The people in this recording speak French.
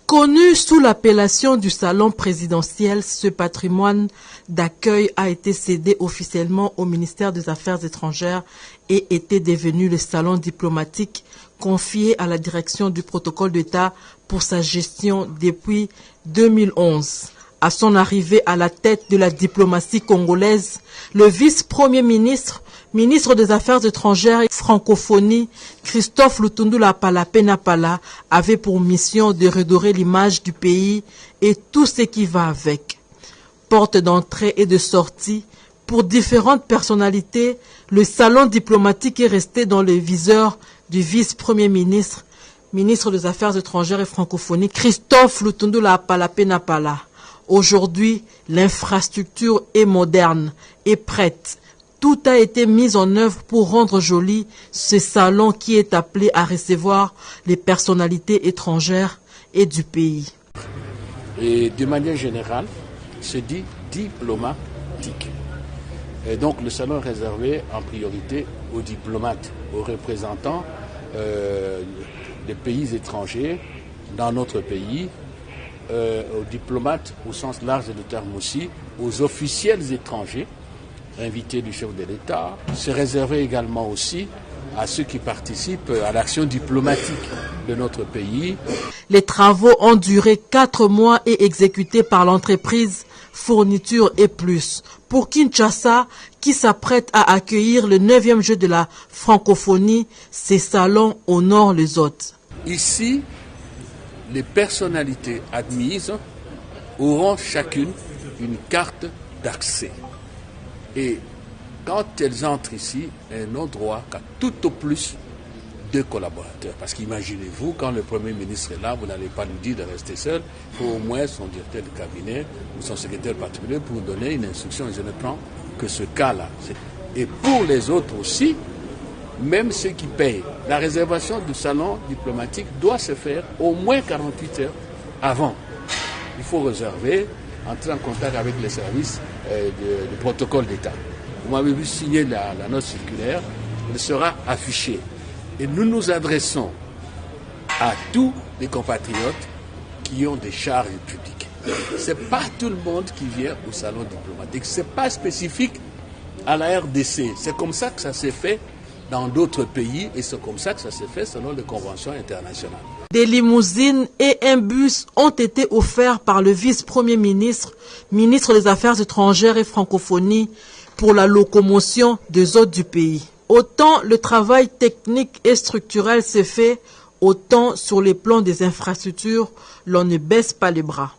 Connu sous l'appellation du salon présidentiel, ce patrimoine d'accueil a été cédé officiellement au ministère des Affaires étrangères et était devenu le salon diplomatique confié à la direction du protocole d'État pour sa gestion depuis 2011. À son arrivée à la tête de la diplomatie congolaise, le vice-premier ministre, ministre des Affaires étrangères et francophonie, Christophe Lutundula Palapé-Napala, avait pour mission de redorer l'image du pays et tout ce qui va avec. Porte d'entrée et de sortie, pour différentes personnalités, le salon diplomatique est resté dans le viseur du vice-premier ministre, ministre des Affaires étrangères et francophonie, Christophe Lutundula Palapé-Napala. Aujourd'hui, l'infrastructure est moderne et prête. Tout a été mis en œuvre pour rendre joli ce salon qui est appelé à recevoir les personnalités étrangères et du pays. Et de manière générale, se dit diplomatique. Et donc le salon est réservé en priorité aux diplomates, aux représentants des pays étrangers dans notre pays, aux diplomates au sens large du terme aussi, aux officiels étrangers, invités du chef de l'État. C'est réservé également aussi à ceux qui participent à l'action diplomatique de notre pays. Les travaux ont duré 4 mois et exécutés par l'entreprise Fourniture et Plus pour Kinshasa, qui s'apprête à accueillir le 9e jeu de la francophonie. Ces salons honorent les hôtes. Ici, les personnalités admises auront chacune une carte d'accès. Et quand elles entrent ici, elles n'ont droit qu'à tout au plus 2 collaborateurs. Parce qu'imaginez-vous, quand le Premier ministre est là, vous n'allez pas lui dire de rester seul. Il faut au moins son directeur de cabinet ou son secrétaire particulier pour donner une instruction. Je ne prends que ce cas-là. Et pour les autres aussi, même ceux qui payent, la réservation du salon diplomatique doit se faire au moins 48 heures avant. Il faut réserver, entrer en contact avec les services du protocole d'État. Vous m'avez vu signer la note circulaire, elle sera affichée. Et nous nous adressons à tous les compatriotes qui ont des charges publiques. Ce n'est pas tout le monde qui vient au salon diplomatique. Ce n'est pas spécifique à la RDC. C'est comme ça que ça s'est fait dans d'autres pays et c'est comme ça que ça s'est fait selon les conventions internationales. Des limousines et un bus ont été offerts par le vice-premier ministre, ministre des Affaires étrangères et francophonie, pour la locomotion des hôtes du pays. Autant le travail technique et structurel s'est fait, autant sur les plans des infrastructures, l'on ne baisse pas les bras.